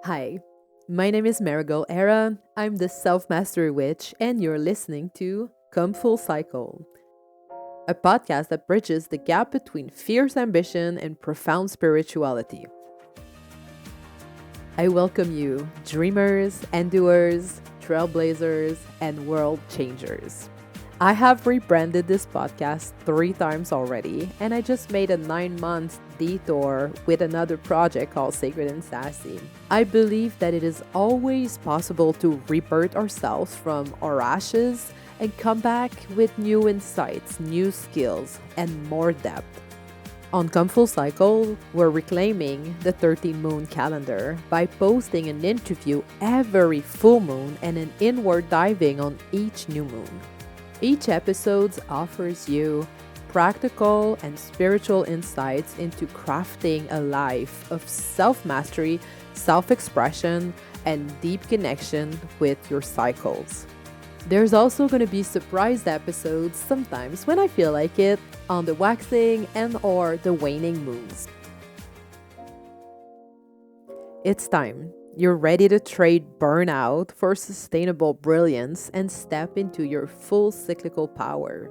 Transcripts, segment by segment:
Hi, my name is Marigol Era. I'm the Self Mastery Witch, and you're listening to Come Full Cycle, a podcast that bridges the gap between fierce ambition and profound spirituality. I welcome you, dreamers, endurers, trailblazers, and world changers. I have rebranded this podcast 3 times already, and I just made a 9 month detour with another project called Sacred and Sassy. I believe that it is always possible to rebirth ourselves from our ashes and come back with new insights, new skills, and more depth. On Come Full Cycle, we're reclaiming the 13 moon calendar by posting an interview every full moon and an inward diving on each new moon. Each episode offers you practical and spiritual insights into crafting a life of self mastery, self expression, and deep connection with your cycles. There's also going to be surprise episodes sometimes when I feel like it on the waxing and or the waning moons. It's time. You're ready to trade burnout for sustainable brilliance and step into your full cyclical power.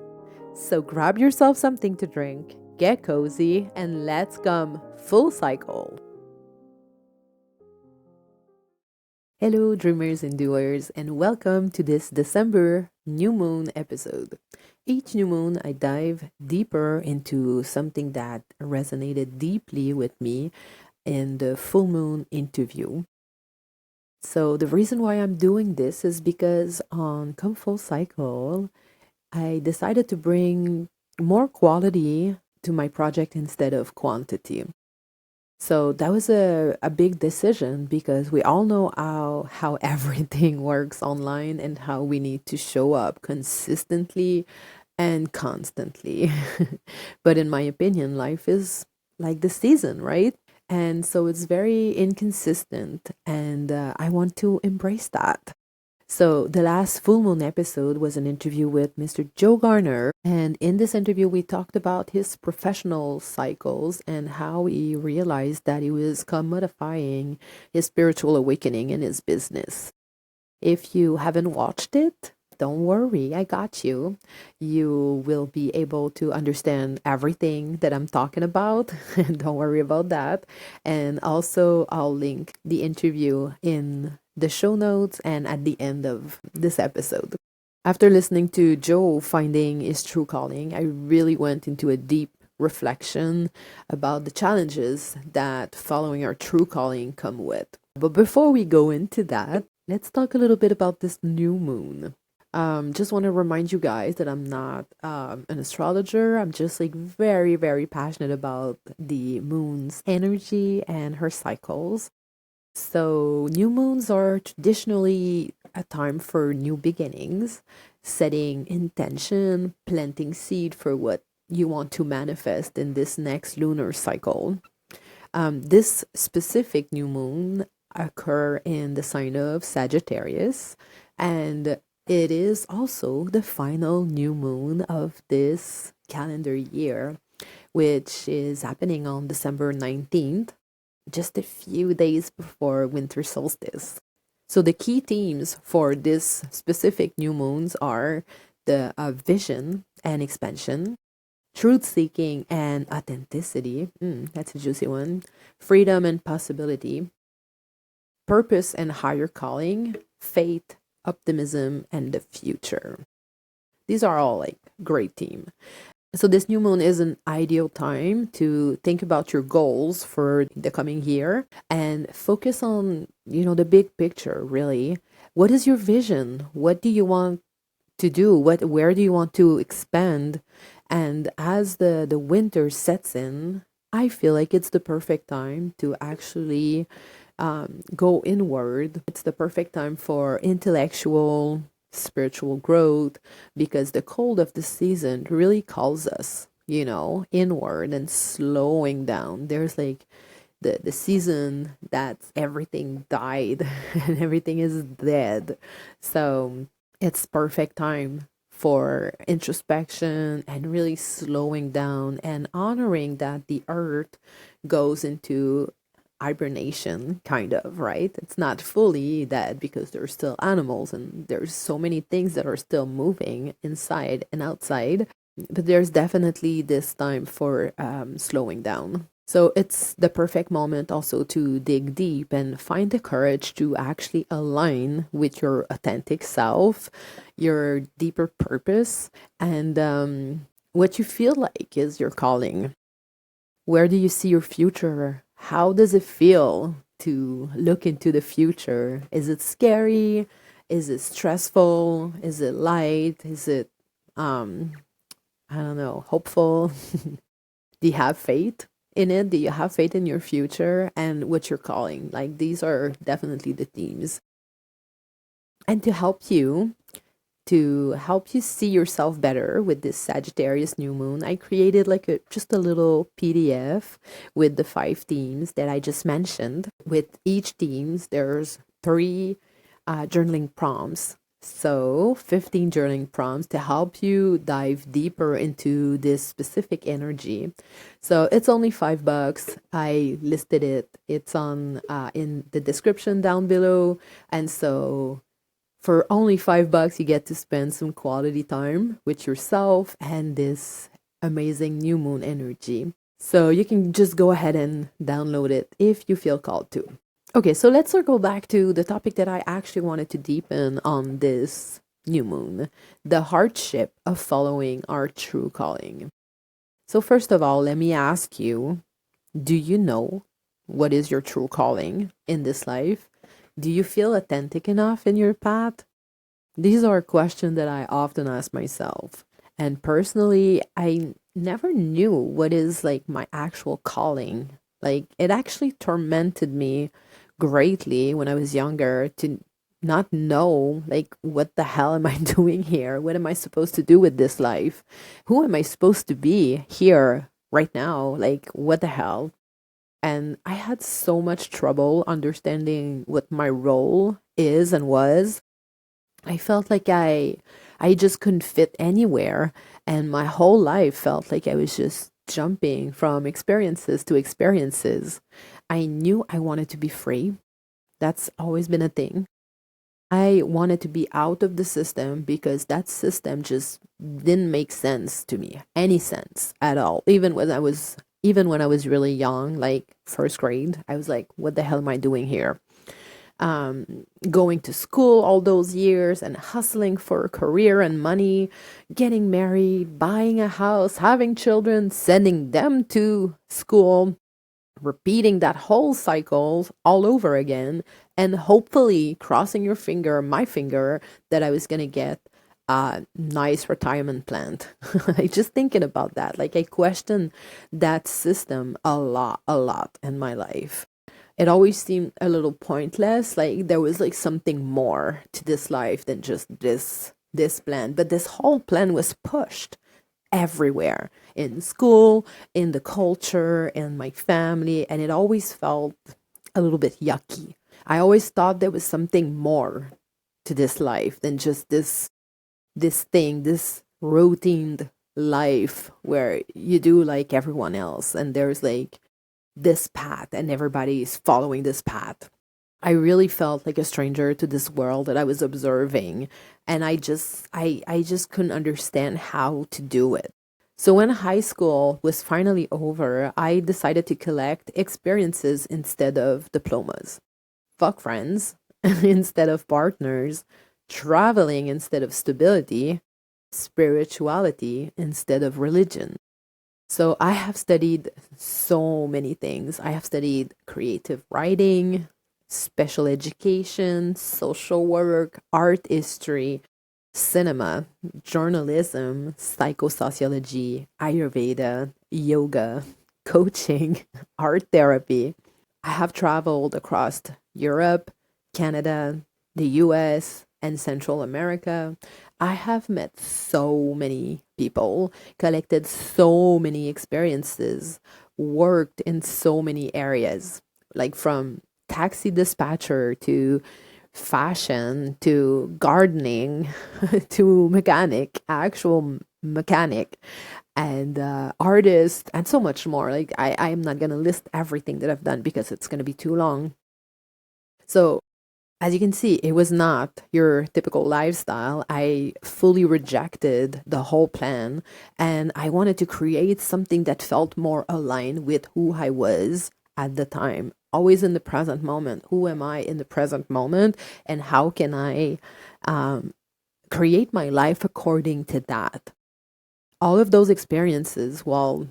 So grab yourself something to drink, get cozy, and let's come full cycle. Hello, dreamers and doers, and welcome to this December new moon episode. Each new moon, I dive deeper into something that resonated deeply with me in the full moon interview. So, the reason why I'm doing this is because on Come Full Cycle, I decided to bring more quality to my project instead of quantity. So that was a big decision because we all know how everything works online and how we need to show up consistently and constantly. But in my opinion, life is like the season, right? And so it's very inconsistent, and I want to embrace that. So, the last full moon episode was an interview with Mr. Joe Garner. And in this interview, we talked about his professional cycles and how he realized that he was commodifying his spiritual awakening in his business. If you haven't watched it, don't worry, I got you. You will be able to understand everything that I'm talking about. Don't worry about that. And also, I'll link the interview in the show notes and at the end of this episode. After listening to Joe finding his true calling, I really went into a deep reflection about the challenges that following our true calling come with. But before we go into that, let's talk a little bit about this new moon. Just want to remind you guys that I'm not an astrologer. I'm just like very, very passionate about the moon's energy and her cycles. So, new moons are traditionally a time for new beginnings, setting intention, planting seed for what you want to manifest in this next lunar cycle. This specific new moon occur in the sign of Sagittarius, and it is also the final new moon of this calendar year, which is happening on December 19th, just a few days before winter solstice. So the key themes for this specific new moons are the vision and expansion, truth seeking and authenticity. That's a juicy one. Freedom and possibility, purpose and higher calling, faith, optimism, and the future. These are all like great theme. So this new moon is an ideal time to think about your goals for the coming year and focus on, the big picture, really. What is your vision? What do you want to do? Where do you want to expand? And as the winter sets in, I feel like it's the perfect time to actually go inward. It's the perfect time for intellectual, spiritual growth because the cold of the season really calls us, inward and slowing down. There's like the season that everything died and everything is dead. So it's perfect time for introspection and really slowing down and honoring that the earth goes into hibernation, kind of, right? It's not fully dead because there's still animals and there's so many things that are still moving inside and outside. But there's definitely this time for slowing down. So it's the perfect moment also to dig deep and find the courage to actually align with your authentic self, your deeper purpose, and what you feel like is your calling. Where do you see your future? How does it feel to look into the future? Is it scary? Is it stressful? Is it light? Is it, I don't know, hopeful? Do you have faith in it? Do you have faith in your future and what you're calling? Like, these are definitely the themes. And to help you see yourself better with this Sagittarius new moon, I created like a just a little PDF with the 5 themes that I just mentioned. With each themes, there's 3 journaling prompts. So 15 journaling prompts to help you dive deeper into this specific energy. So it's only $5. I listed it. It's on in the description down below. And so for only $5, you get to spend some quality time with yourself and this amazing new moon energy. So you can just go ahead and download it if you feel called to. Okay, so let's circle back to the topic that I actually wanted to deepen on this new moon, the hardship of following our true calling. So, first of all, let me ask you, do you know what is your true calling in this life? Do you feel authentic enough in your path? These are questions that I often ask myself. And personally, I never knew what is like my actual calling. Like, it actually tormented me greatly when I was younger to not know, like, what the hell am I doing here? What am I supposed to do with this life? Who am I supposed to be here right now? Like, what the hell? And I had so much trouble understanding what my role is and was. I felt like I just couldn't fit anywhere, and my whole life felt like I was just jumping from experiences to experiences. I knew I wanted to be free. That's always been a thing. I wanted to be out of the system because that system just didn't make sense to me, any sense at all. Even when I was really young, like first grade, I was like, what the hell am I doing here? Going to school all those years and hustling for a career and money, getting married, buying a house, having children, sending them to school, repeating that whole cycle all over again, and hopefully crossing my finger, that I was going to get a nice retirement plan. I just thinking about that. Like, I question that system a lot in my life. It always seemed a little pointless. Like, there was like something more to this life than just this plan. But this whole plan was pushed everywhere, in school, in the culture, in my family, and it always felt a little bit yucky. I always thought there was something more to this life than just this routine life where you do like everyone else, and there's like this path and everybody's following this path. I really felt like a stranger to this world that I was observing, and I just couldn't understand how to do it. So when high school was finally over, I decided to collect experiences instead of diplomas. Fuck friends instead of partners, traveling instead of stability, spirituality instead of religion. So I have studied so many things. I have studied creative writing, special education, social work, art history, cinema, journalism, psychosociology, Ayurveda, yoga, coaching, art therapy. I have traveled across Europe, Canada, the US, and Central America. I have met so many people, collected so many experiences, worked in so many areas, like from taxi dispatcher to fashion to gardening to mechanic, actual mechanic, and artist, and so much more. Like I'm not gonna list everything that I've done because it's gonna be too long. So as you can see, it was not your typical lifestyle. I fully rejected the whole plan, and I wanted to create something that felt more aligned with who I was at the time. Always in the present moment. Who am I in the present moment? And how can I create my life according to that? All of those experiences, while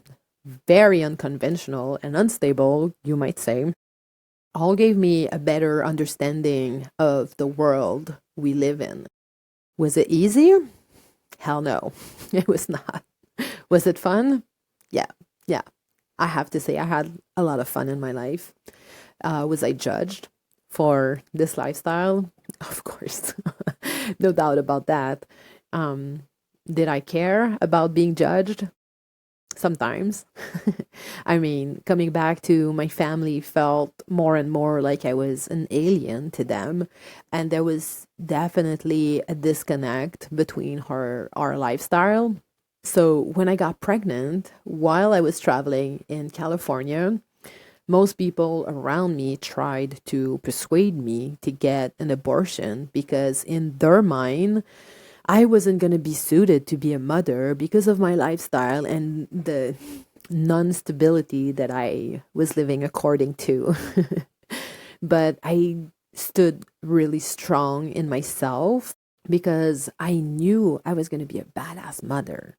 very unconventional and unstable, you might say, all gave me a better understanding of the world we live in. Was it easy? Hell no, it was not. Was it fun? Yeah, yeah. I have to say, I had a lot of fun in my life. Was I judged for this lifestyle? Of course, no doubt about that. Did I care about being judged? Sometimes. I mean, coming back to my family felt more and more like I was an alien to them. And there was definitely a disconnect between our lifestyle. So when I got pregnant, while I was traveling in California, most people around me tried to persuade me to get an abortion because, in their mind, I wasn't going to be suited to be a mother because of my lifestyle and the non stability that I was living according to. But I stood really strong in myself because I knew I was going to be a badass mother.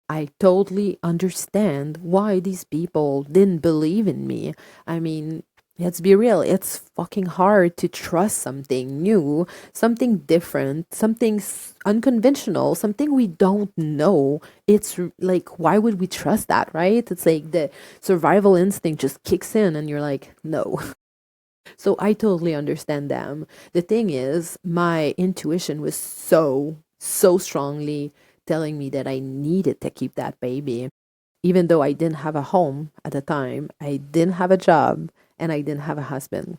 I totally understand why these people didn't believe in me. I mean, let's be real, it's fucking hard to trust something new, something different, something unconventional, something we don't know. It's like, why would we trust that, right? It's like the survival instinct just kicks in and you're like, no. So I totally understand them. The thing is, my intuition was so strongly telling me that I needed to keep that baby. Even though I didn't have a home at the time, I didn't have a job, and I didn't have a husband.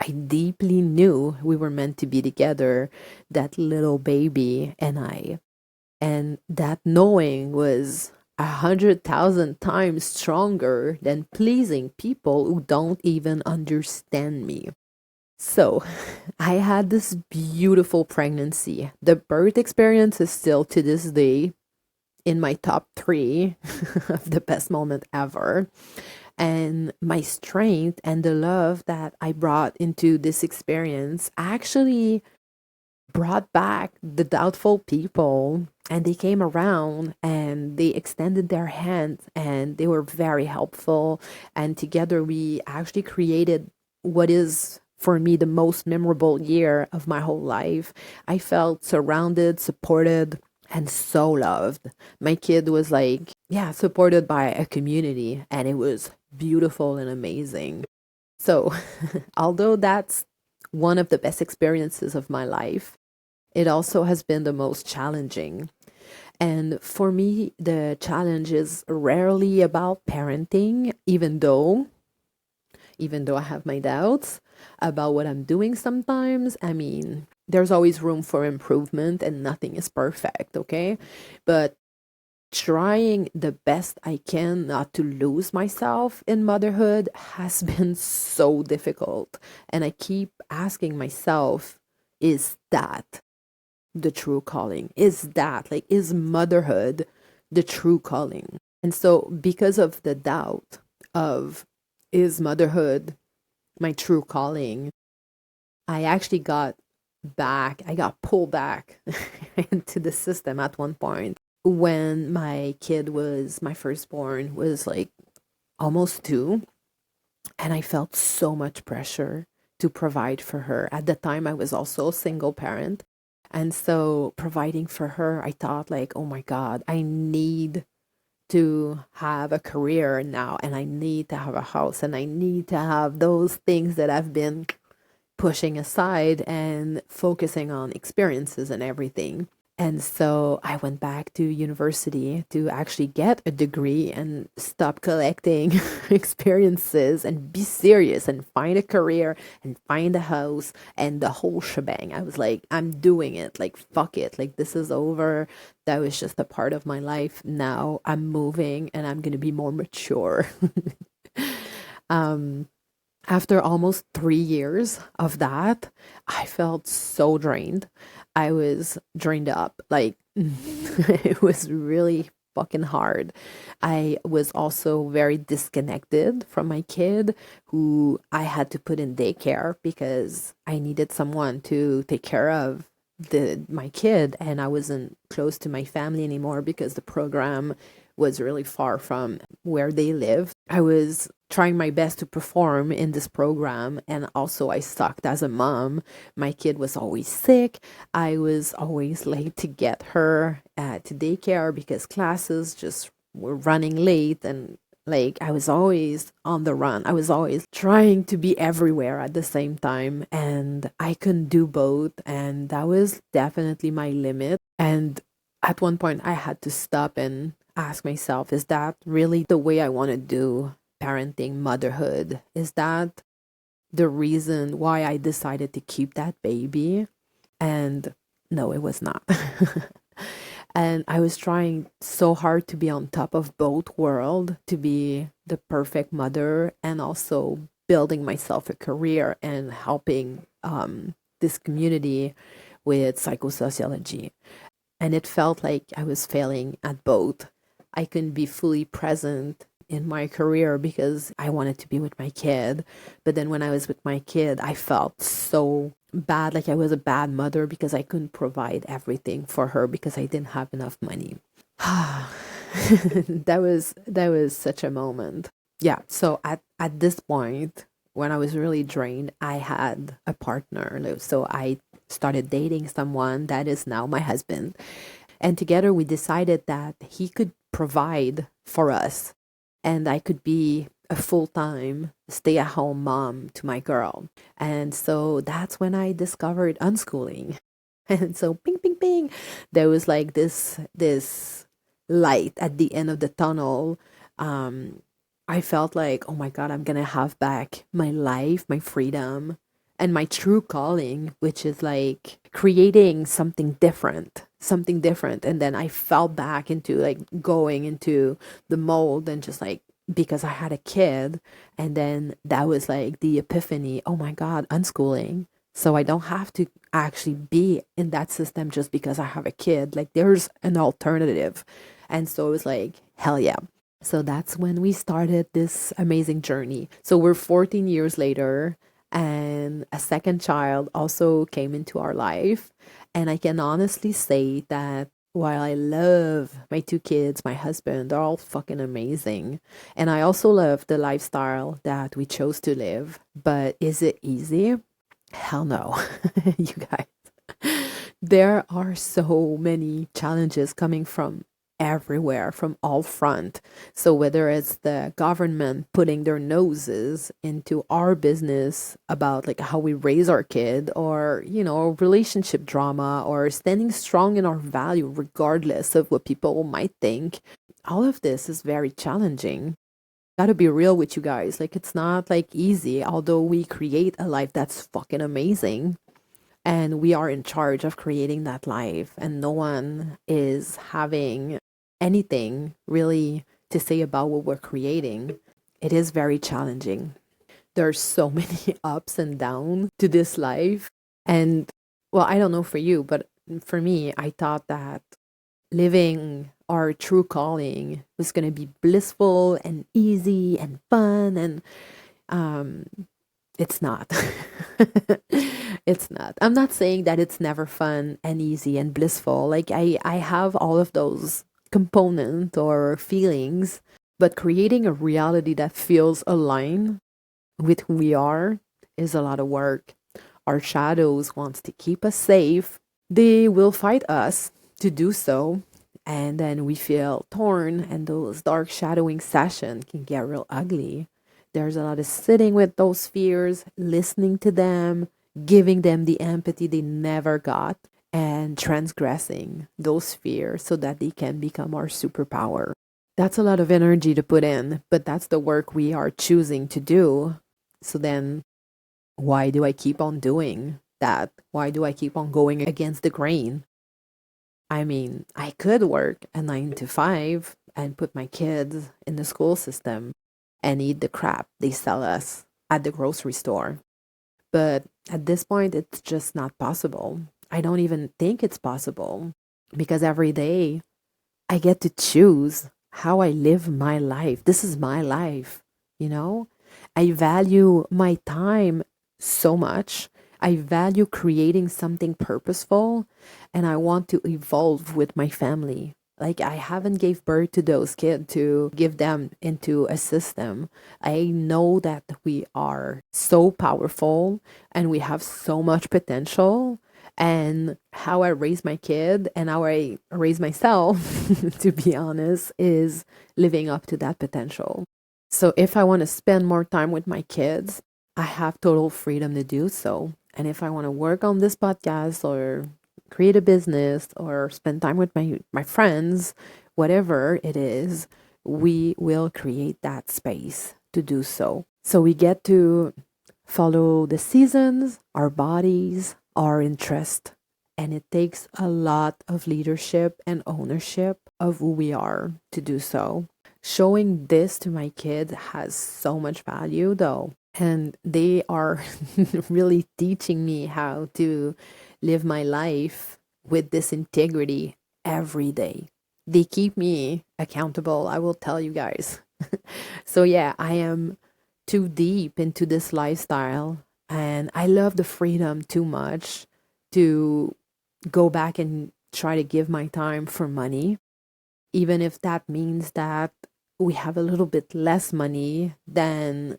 I deeply knew we were meant to be together, that little baby and I. And that knowing was 100,000 times stronger than pleasing people who don't even understand me. So, I had this beautiful pregnancy. The birth experience is still to this day in my top three of the best moment ever. And my strength and the love that I brought into this experience actually brought back the doubtful people, and they came around and they extended their hands and they were very helpful, and together we actually created what is for me the most memorable year of my whole life. I felt surrounded, supported, and so loved. My kid was like, yeah, supported by a community, and it was beautiful and amazing. So, although that's one of the best experiences of my life, it also has been the most challenging. And for me, the challenge is rarely about parenting, even though I have my doubts about what I'm doing sometimes. I mean, there's always room for improvement and nothing is perfect, okay? But trying the best I can not to lose myself in motherhood has been so difficult. And I keep asking myself, is that the true calling? Is motherhood the true calling? And so, because of the doubt of, is motherhood my true calling, I actually I got pulled back into the system at one point when my firstborn was like almost 2, and I felt so much pressure to provide for her. At the time, I was also a single parent. And so providing for her, I thought like, oh my God, I need to have a career now, and I need to have a house, and I need to have those things that I've been pushing aside and focusing on experiences and everything. And so I went back to university to actually get a degree and stop collecting experiences and be serious and find a career and find a house and the whole shebang. I was like, I'm doing it. Like, fuck it. Like, this is over. That was just a part of my life. Now I'm moving and I'm going to be more mature. After almost 3 years of that, I felt so drained. I was drained up. Like, it was really fucking hard. I was also very disconnected from my kid, who I had to put in daycare because I needed someone to take care of my kid, and I wasn't close to my family anymore because the program was really far from where they live. I was trying my best to perform in this program, and also I sucked as a mom. My kid was always sick. I was always late to get her to daycare because classes just were running late, and like I was always on the run. I was always trying to be everywhere at the same time, and I couldn't do both, and that was definitely my limit. And at one point I had to stop and ask myself, is that really the way I want to do parenting, motherhood? Is that the reason why I decided to keep that baby? And no, it was not. And I was trying so hard to be on top of both worlds, to be the perfect mother and also building myself a career and helping this community with psychosociology. And it felt like I was failing at both. I couldn't be fully present in my career because I wanted to be with my kid. But then when I was with my kid, I felt so bad, like I was a bad mother because I couldn't provide everything for her because I didn't have enough money. that was such a moment. Yeah, so at this point, when I was really drained, I had a partner. So I started dating someone that is now my husband. And together we decided that he could provide for us and I could be a full time stay at home mom to my girl. And so that's when I discovered unschooling. And so ping ping ping, there was like this light at the end of the tunnel. I felt like, oh my God, I'm gonna have back my life, my freedom, and my true calling, which is like creating something different, something different. And then I fell back into like going into the mold and just like, because I had a kid. And then that was like the epiphany. Oh my God, unschooling. So I don't have to actually be in that system just because I have a kid. Like there's an alternative. And so it was like, hell yeah. So that's when we started this amazing journey. So we're 14 years later, and a second child also came into our life. And I can honestly say that while I love my two kids, my husband, they're all fucking amazing. And I also love the lifestyle that we chose to live. But is it easy? Hell no, you guys. There are so many challenges coming from everywhere, from all front. So whether it's the government putting their noses into our business about like how we raise our kid, or relationship drama, or standing strong in our value regardless of what people might think, all of this is very challenging. Gotta be real with you guys, like it's not like easy, although we create a life that's fucking amazing and we are in charge of creating that life, and no one is having anything really to say about what we're creating. It is very challenging. There's so many ups and downs to this life. And well, I don't know for you, but for me, I thought that living our true calling was going to be blissful and easy and fun, and um it's not. It's not. I'm not saying that it's never fun and easy and blissful. Like I have all of those components or feelings, but creating a reality that feels aligned with who we are is a lot of work. Our shadows wants to keep us safe. They will fight us to do so. And then we feel torn, and those dark shadowing sessions can get real ugly. There's a lot of sitting with those fears, listening to them, giving them the empathy they never got. and transgressing those fears so that they can become our superpower. That's a lot of energy to put in, but that's the work we are choosing to do. So then, why do I keep on doing that? Why do I keep on going against the grain? I mean, I could work a 9 to 5 and put my kids in the school system and eat the crap they sell us at the grocery store. But at this point, it's just not possible. I don't even think it's possible because every day I get to choose how I live my life. This is my life, you know? I value my time so much. I value creating something purposeful and I want to evolve with my family. Like I haven't gave birth to those kids to give them into a system. I know that we are so powerful and we have so much potential and how I raise my kid and how I raise myself, to be honest, is living up to that potential. So if I want to spend more time with my kids, I have total freedom to do so. And if I want to work on this podcast or create a business or spend time with my friends, whatever it is, we will create that space to do so. So we get to follow the seasons, our bodies, our interest. And it takes a lot of leadership and ownership of who we are to do so. Showing this to my kids has so much value though. And they are really teaching me how to live my life with this integrity every day. They keep me accountable, I will tell you guys. So, yeah, I am too deep into this lifestyle and I love the freedom too much to go back and try to give my time for money, even if that means that we have a little bit less money than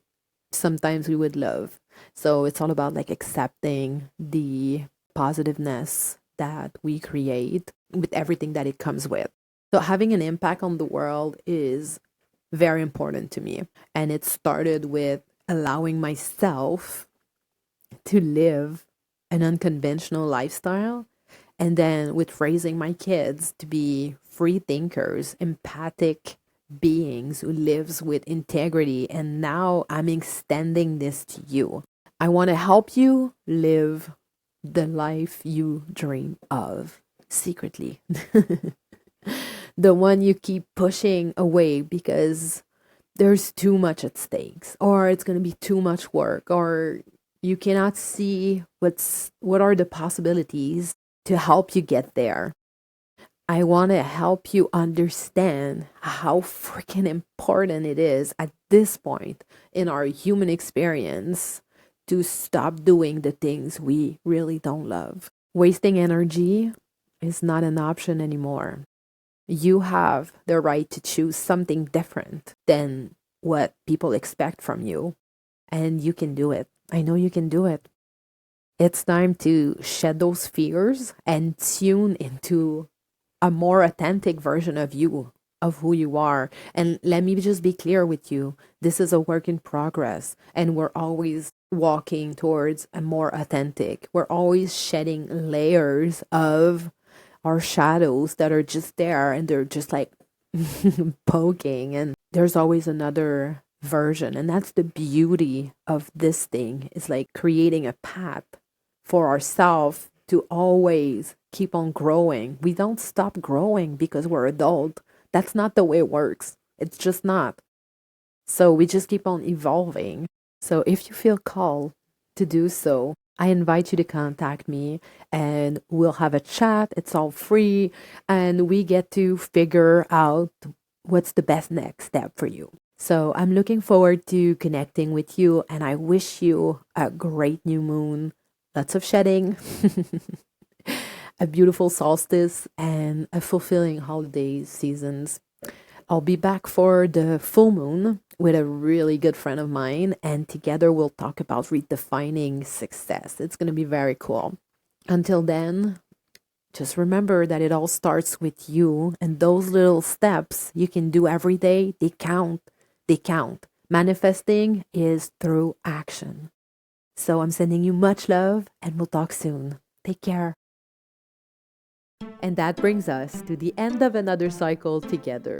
sometimes we would love. So it's all about like accepting the positiveness that we create with everything that it comes with. So having an impact on the world is very important to me. And it started with allowing myself to live an unconventional lifestyle. And then with raising my kids to be free thinkers, empathic beings who lives with integrity. And now I'm extending this to you. I want to help you live the life you dream of secretly. The one you keep pushing away because there's too much at stakes or it's going to be too much work or you cannot see what are the possibilities to help you get there. I want to help you understand how freaking important it is at this point in our human experience to stop doing the things we really don't love. Wasting energy is not an option anymore. You have the right to choose something different than what people expect from you. And you can do it. I know you can do it. It's time to shed those fears and tune into a more authentic version of you, of who you are. And let me just be clear with you. This is a work in progress and we're always walking towards a more authentic. We're always shedding layers of our shadows that are just there and they're just like poking and there's always another version. And that's the beauty of this thing is like creating a path for ourselves to always keep on growing. We don't stop growing because we're adult. That's not the way it works. It's just not. So we just keep on evolving. So if you feel called to do so, I invite you to contact me and we'll have a chat. It's all free and we get to figure out what's the best next step for you. So I'm looking forward to connecting with you and I wish you a great new moon, lots of shedding, a beautiful solstice, and a fulfilling holiday seasons. I'll be back for the full moon with a really good friend of mine, and together we'll talk about redefining success. It's going to be very cool. Until then, just remember that it all starts with you, and those little steps you can do every day, they count. They count. Manifesting is through action. So I'm sending you much love, and we'll talk soon. Take care. And that brings us to the end of another cycle together.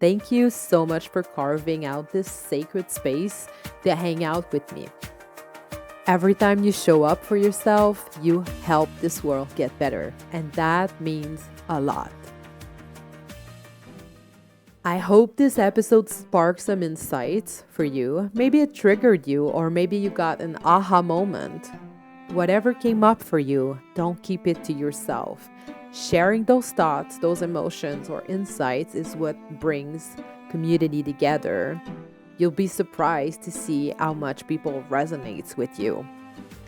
Thank you so much for carving out this sacred space to hang out with me. Every time you show up for yourself, you help this world get better, and that means a lot. I hope this episode sparked some insights for you. Maybe it triggered you, or maybe you got an aha moment. Whatever came up for you, don't keep it to yourself. Sharing those thoughts, those emotions, or insights is what brings community together. You'll be surprised to see how much people resonates with you.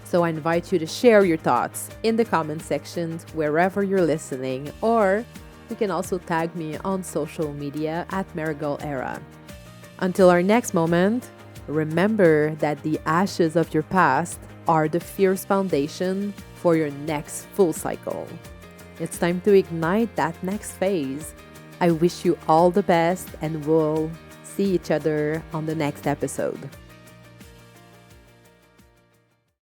So I invite you to share your thoughts in the comment sections wherever you're listening, or you can also tag me on social media at Marigol Era. Until our next moment, remember that the ashes of your past are the fierce foundation for your next full cycle. It's time to ignite that next phase. I wish you all the best, and we'll see each other on the next episode.